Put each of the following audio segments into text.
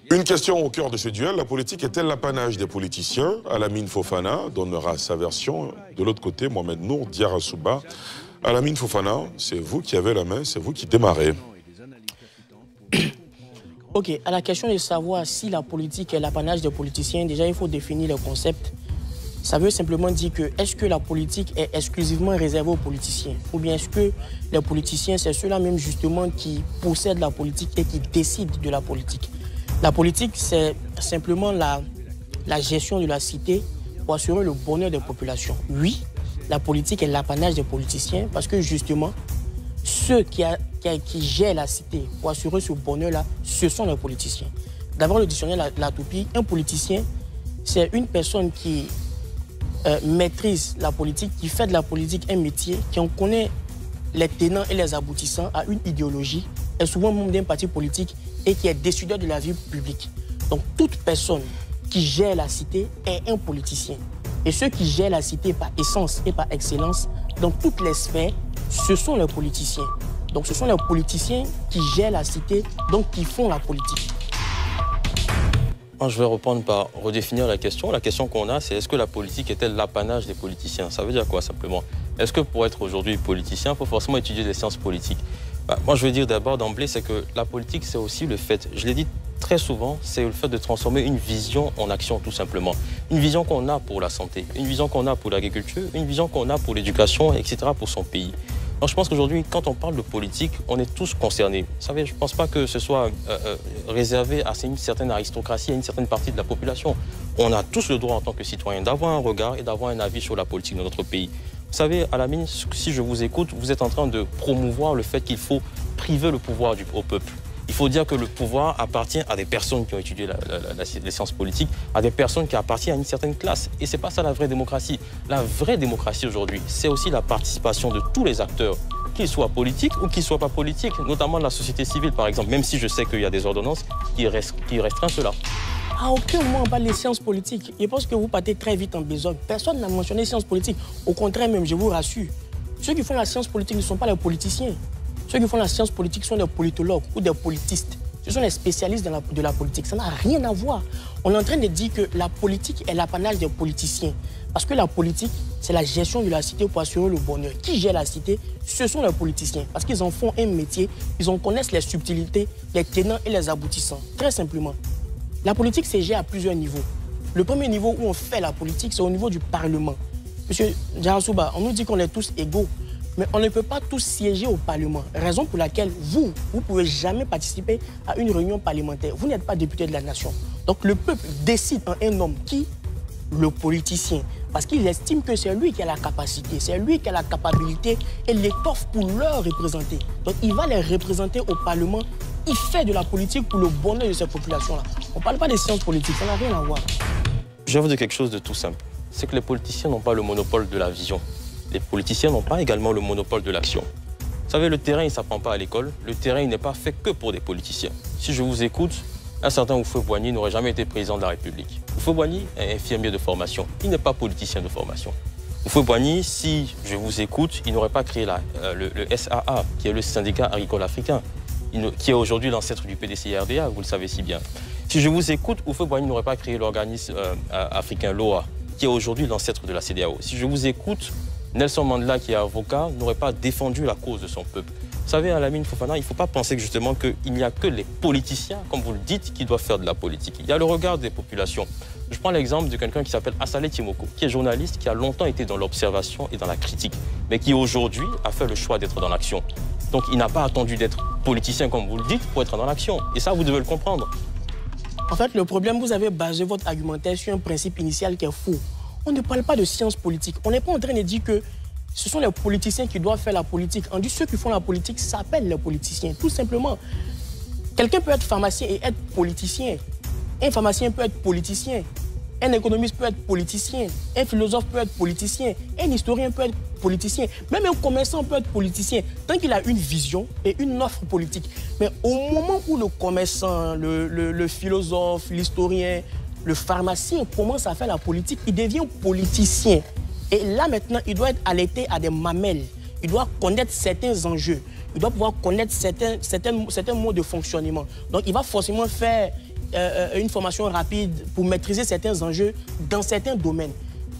Une question au cœur de ce duel, la politique est-elle l'apanage des politiciens? Alamine Fofana donnera sa version. De l'autre côté, Mohamed Nour Diarra-Souba. Alamine Fofana, c'est vous qui avez la main, c'est vous qui démarrez. Ok, à la question de savoir si la politique est l'apanage des politiciens, déjà il faut définir le concept. Ça veut simplement dire que est-ce que la politique est exclusivement réservée aux politiciens? Ou bien est-ce que les politiciens, c'est ceux-là même justement qui possèdent la politique et qui décident de la politique? La politique, c'est simplement la gestion de la cité pour assurer le bonheur des populations. Oui, la politique est l'apanage des politiciens parce que justement, ceux qui gèrent la cité pour assurer ce bonheur-là, ce sont les politiciens. D'abord, le dictionnaire La Toupie, un politicien, c'est une personne qui maîtrise la politique, qui fait de la politique un métier, qui en connaît les tenants et les aboutissants à une idéologie, est souvent membre d'un parti politique et qui est décideur de la vie publique. Donc toute personne qui gère la cité est un politicien. Et ceux qui gèrent la cité par essence et par excellence, dans toutes les sphères, ce sont les politiciens. Donc ce sont les politiciens qui gèrent la cité, donc qui font la politique. Je vais reprendre par redéfinir la question. La question qu'on a, c'est est-ce que la politique est-elle l'apanage des politiciens? Ça veut dire quoi simplement? Est-ce que pour être aujourd'hui politicien, il faut forcément étudier les sciences politiques? Moi, je veux dire d'abord d'emblée, c'est que la politique, c'est aussi le fait, je l'ai dit très souvent, c'est le fait de transformer une vision en action, tout simplement. Une vision qu'on a pour la santé, une vision qu'on a pour l'agriculture, une vision qu'on a pour l'éducation, etc., pour son pays. Donc, je pense qu'aujourd'hui, quand on parle de politique, on est tous concernés. Vous savez, je ne pense pas que ce soit réservé à une certaine aristocratie, à une certaine partie de la population. On a tous le droit, en tant que citoyen, d'avoir un regard et d'avoir un avis sur la politique de notre pays. Vous savez, Alamine, si je vous écoute, vous êtes en train de promouvoir le fait qu'il faut priver le pouvoir au peuple. Il faut dire que le pouvoir appartient à des personnes qui ont étudié les sciences politiques, à des personnes qui appartiennent à une certaine classe. Et ce n'est pas ça la vraie démocratie. La vraie démocratie aujourd'hui, c'est aussi la participation de tous les acteurs, qu'ils soient politiques ou qu'ils ne soient pas politiques, notamment la société civile par exemple, même si je sais qu'il y a des ordonnances qui restreignent cela. À aucun moment on parle des sciences politiques. Je pense que vous partez très vite en besogne. Personne n'a mentionné sciences politiques. Au contraire même, je vous rassure. Ceux qui font la science politique ne sont pas les politiciens. Ceux qui font la science politique sont des politologues ou des politistes. Ce sont les spécialistes de la politique. Ça n'a rien à voir. On est en train de dire que la politique est l'apanage des politiciens. Parce que la politique, c'est la gestion de la cité pour assurer le bonheur. Qui gère la cité? Ce sont les politiciens. Parce qu'ils en font un métier, ils en connaissent les subtilités, les tenants et les aboutissants. Très simplement. La politique se gère à plusieurs niveaux. Le premier niveau où on fait la politique, c'est au niveau du Parlement. Monsieur Diarra-Souba, on nous dit qu'on est tous égaux. Mais on ne peut pas tous siéger au Parlement. Raison pour laquelle vous ne pouvez jamais participer à une réunion parlementaire. Vous n'êtes pas député de la nation. Donc le peuple décide en un homme qui? Le politicien. Parce qu'il estime que c'est lui qui a la capacité, c'est lui qui a la capacité et l'étoffe pour leur représenter. Donc il va les représenter au Parlement. Il fait de la politique pour le bonheur de ces populations-là. On ne parle pas des sciences politiques, ça n'a rien à voir. Je vais vous dire quelque chose de tout simple. C'est que les politiciens n'ont pas le monopole de la vision. Les politiciens n'ont pas également le monopole de l'action. Vous savez, le terrain, il ne s'apprend pas à l'école. Le terrain, il n'est pas fait que pour des politiciens. Si je vous écoute, un certain Houphouët-Boigny n'aurait jamais été président de la République. Houphouët-Boigny est infirmier de formation. Il n'est pas politicien de formation. Houphouët-Boigny, si je vous écoute, il n'aurait pas créé le SAA, qui est le syndicat agricole africain, qui est aujourd'hui l'ancêtre du PDCI-RDA, vous le savez si bien. Si je vous écoute, Houphouët-Boigny n'aurait pas créé l'organisme africain LOA, qui est aujourd'hui l'ancêtre de la CEDEAO. Si je vous écoute, Nelson Mandela, qui est avocat, n'aurait pas défendu la cause de son peuple. Vous savez, Alamine Fofana, il ne faut pas penser que justement qu'il n'y a que les politiciens, comme vous le dites, qui doivent faire de la politique. Il y a le regard des populations. Je prends l'exemple de quelqu'un qui s'appelle Assalé Timoko, qui est journaliste, qui a longtemps été dans l'observation et dans la critique, mais qui aujourd'hui a fait le choix d'être dans l'action. Donc il n'a pas attendu d'être politicien, comme vous le dites, pour être dans l'action. Et ça, vous devez le comprendre. En fait, le problème, vous avez basé votre argumentaire sur un principe initial qui est faux. On ne parle pas de sciences politiques. On n'est pas en train de dire que ce sont les politiciens qui doivent faire la politique. On dit que ceux qui font la politique s'appellent les politiciens, tout simplement. Quelqu'un peut être pharmacien et être politicien. Un pharmacien peut être politicien. Un économiste peut être politicien. Un philosophe peut être politicien. Un historien peut être politicien. Même un commerçant peut être politicien, tant qu'il a une vision et une offre politique. Mais au moment où le commerçant, le philosophe, l'historien, le pharmacien commence à faire la politique, il devient politicien. Et là, maintenant, il doit être alerté à des mamelles. Il doit connaître certains enjeux. Il doit pouvoir connaître certains modes de fonctionnement. Donc, il va forcément faire une formation rapide pour maîtriser certains enjeux dans certains domaines.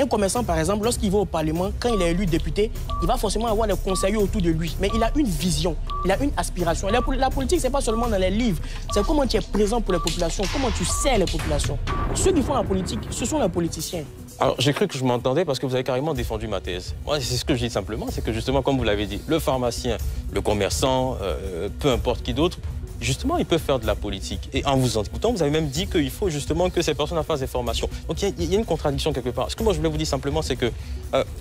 Un commerçant, par exemple, lorsqu'il va au Parlement, quand il est élu député, il va forcément avoir des conseillers autour de lui. Mais il a une vision, il a une aspiration. La politique, ce n'est pas seulement dans les livres, c'est comment tu es présent pour les populations, comment tu sers les populations. Ceux qui font la politique, ce sont les politiciens. Alors, j'ai cru que je m'entendais parce que vous avez carrément défendu ma thèse. Moi, c'est ce que je dis simplement, c'est que justement, comme vous l'avez dit, le pharmacien, le commerçant, peu importe qui d'autre, justement, ils peuvent faire de la politique. Et en vous écoutant, vous avez même dit qu'il faut justement que ces personnes fassent des formations. Donc, il y a une contradiction quelque part. Ce que moi, je voulais vous dire simplement, c'est que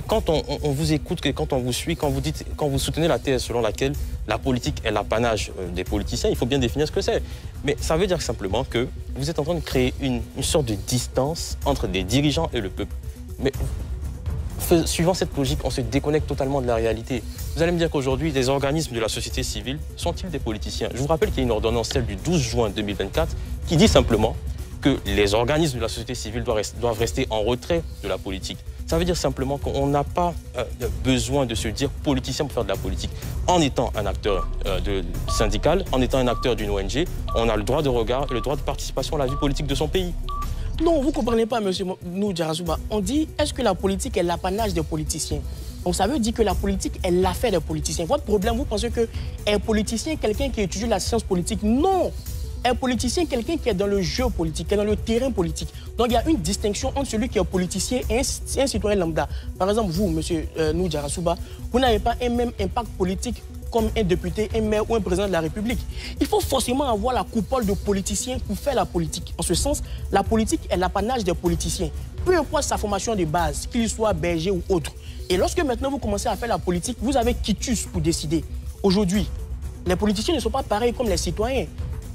quand on vous écoute, quand on vous suit, quand vous soutenez la thèse selon laquelle la politique est l'apanage des politiciens, il faut bien définir ce que c'est. Mais ça veut dire simplement que vous êtes en train de créer une sorte de distance entre des dirigeants et le peuple. Mais suivant cette logique, on se déconnecte totalement de la réalité. Vous allez me dire qu'aujourd'hui, des organismes de la société civile sont-ils des politiciens? Je vous rappelle qu'il y a une ordonnance, celle du 12 juin 2024, qui dit simplement que les organismes de la société civile doivent rester en retrait de la politique. Ça veut dire simplement qu'on n'a pas besoin de se dire politicien pour faire de la politique. En étant un acteur syndical, en étant un acteur d'une ONG, on a le droit de regard et le droit de participation à la vie politique de son pays. Non, vous ne comprenez pas, monsieur Diarra-Souba. On dit, est-ce que la politique est l'apanage des politiciens? Donc ça veut dire que la politique est l'affaire des politiciens. Votre problème, vous pensez qu'un politicien, quelqu'un qui étudie la science politique? Non! Un politicien, quelqu'un qui est dans le jeu politique, qui est dans le terrain politique. Donc il y a une distinction entre celui qui est politicien et un citoyen lambda. Par exemple, vous, monsieur Diarra-Souba, vous n'avez pas un même impact politique comme un député, un maire ou un président de la République. Il faut forcément avoir la coupole de politiciens pour faire la politique. En ce sens, la politique est l'apanage des politiciens. Peu importe sa formation de base, qu'il soit berger ou autre. Et lorsque maintenant vous commencez à faire la politique, vous avez quitus pour décider. Aujourd'hui, les politiciens ne sont pas pareils comme les citoyens.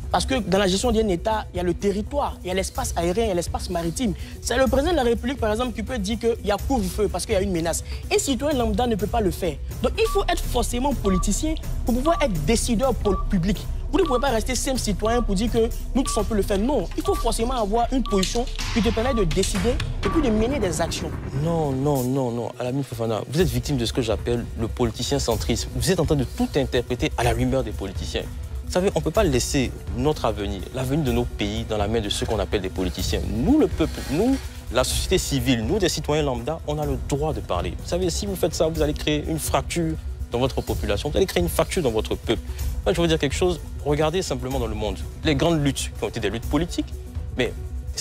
Parce que dans la gestion d'un État, il y a le territoire, il y a l'espace aérien, il y a l'espace maritime. C'est le président de la République, par exemple, qui peut dire qu'il y a couvre-feu parce qu'il y a une menace. Un citoyen lambda ne peut pas le faire. Donc il faut être forcément politicien pour pouvoir être décideur public. Vous ne pouvez pas rester simple citoyen pour dire que nous tous on peut le faire. Non, il faut forcément avoir une position qui te permet de décider et puis de mener des actions. Non, non, non, non. Alamine Fofana, vous êtes victime de ce que j'appelle le politicien centrisme. Vous êtes en train de tout interpréter à la lumière des politiciens. Vous savez, on ne peut pas laisser notre avenir, l'avenir de nos pays, dans la main de ceux qu'on appelle des politiciens. Nous, le peuple, nous, la société civile, nous, des citoyens lambda, on a le droit de parler. Vous savez, si vous faites ça, vous allez créer une fracture dans votre population, vous allez créer une fracture dans votre peuple. Moi, je veux vous dire quelque chose, regardez simplement dans le monde. Les grandes luttes qui ont été des luttes politiques, mais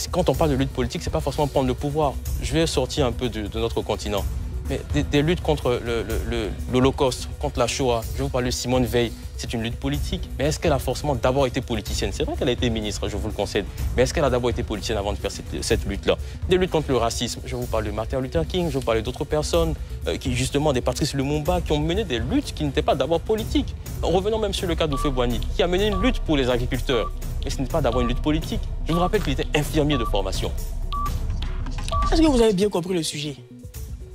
quand on parle de lutte politique, ce n'est pas forcément prendre le pouvoir. Je vais sortir un peu de notre continent. Mais des luttes contre l'Holocauste, contre la Shoah, je vous parle de Simone Veil, c'est une lutte politique. Mais est-ce qu'elle a forcément d'abord été politicienne? C'est vrai qu'elle a été ministre, je vous le concède. Mais est-ce qu'elle a d'abord été politicienne avant de faire cette lutte-là? Des luttes contre le racisme, je vous parle de Martin Luther King, je vous parle d'autres personnes, justement des Patrice Lumumba, qui ont mené des luttes qui n'étaient pas d'abord politiques. Revenons même sur le cas d'Houphouët-Boigny, qui a mené une lutte pour les agriculteurs. Et ce n'est pas d'abord une lutte politique. Je vous rappelle qu'il était infirmier de formation. Est-ce que vous avez bien compris le sujet?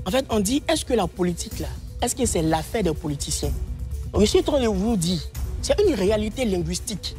En fait, on dit, est-ce que la politique, là, est-ce que c'est l'affaire des politiciens? Donc, je suis en train de vous dire, c'est une réalité linguistique.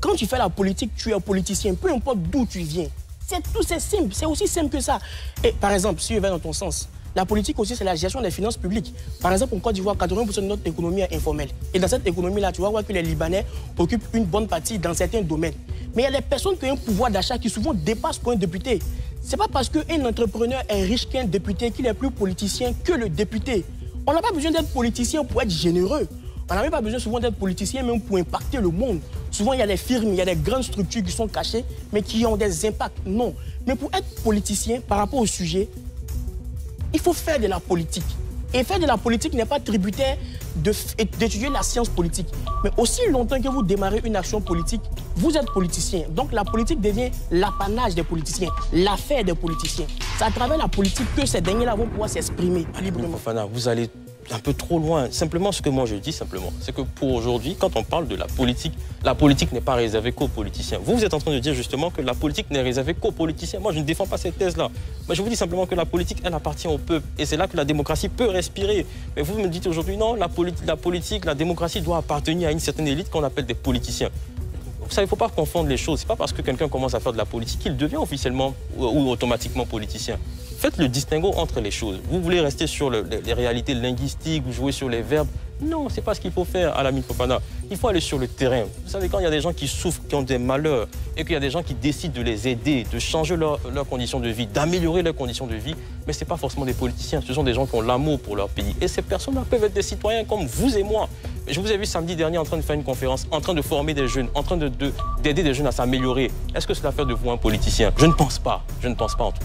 Quand tu fais la politique, tu es un politicien, peu importe d'où tu viens. C'est simple, c'est aussi simple que ça. Et par exemple, si je vais dans ton sens, la politique aussi, c'est la gestion des finances publiques. Par exemple, en Côte d'Ivoire, 80% de notre économie est informelle. Et dans cette économie-là, tu vas voir que les Libanais occupent une bonne partie dans certains domaines. Mais il y a des personnes qui ont un pouvoir d'achat qui souvent dépasse pour un député. C'est pas parce qu'un entrepreneur est riche qu'un député qu'il est plus politicien que le député. On n'a pas besoin d'être politicien pour être généreux. On n'a même pas besoin souvent d'être politicien même pour impacter le monde. Souvent, il y a des firmes, il y a des grandes structures qui sont cachées, mais qui ont des impacts. Non. Mais pour être politicien, par rapport au sujet, il faut faire de la politique. Et faire de la politique n'est pas tributaire d'étudier la science politique. Mais aussi longtemps que vous démarrez une action politique, vous êtes politicien. Donc la politique devient l'apanage des politiciens, l'affaire des politiciens. C'est à travers la politique que ces derniers-là vont pouvoir s'exprimer librement. Fofana, vous allez un peu trop loin. Simplement, ce que moi je dis simplement, c'est que pour aujourd'hui, quand on parle de la politique n'est pas réservée qu'aux politiciens. Vous êtes en train de dire justement que la politique n'est réservée qu'aux politiciens. Moi, je ne défends pas cette thèse-là. Moi, je vous dis simplement que la politique, elle appartient au peuple. Et c'est là que la démocratie peut respirer. Mais vous me dites aujourd'hui, non, la politique, la démocratie doit appartenir à une certaine élite qu'on appelle des politiciens. Vous savez, il ne faut pas confondre les choses. Ce n'est pas parce que quelqu'un commence à faire de la politique qu'il devient officiellement ou automatiquement politicien. faites le distinguo entre les choses. Vous voulez rester sur les réalités linguistiques, vous jouez sur les verbes. Non, ce n'est pas ce qu'il faut faire à Lamine Fofana. Il faut aller sur le terrain. Vous savez, quand il y a des gens qui souffrent, qui ont des malheurs, et qu'il y a des gens qui décident de les aider, de changer leurs conditions de vie, d'améliorer leurs conditions de vie, mais ce n'est pas forcément des politiciens, ce sont des gens qui ont l'amour pour leur pays. Et ces personnes-là peuvent être des citoyens comme vous et moi. Je vous ai vu samedi dernier en train de faire une conférence, en train de former des jeunes, en train d'aider des jeunes à s'améliorer. Est-ce que cela fait de vous un politicien? Je ne pense pas. Je ne pense pas en tout cas.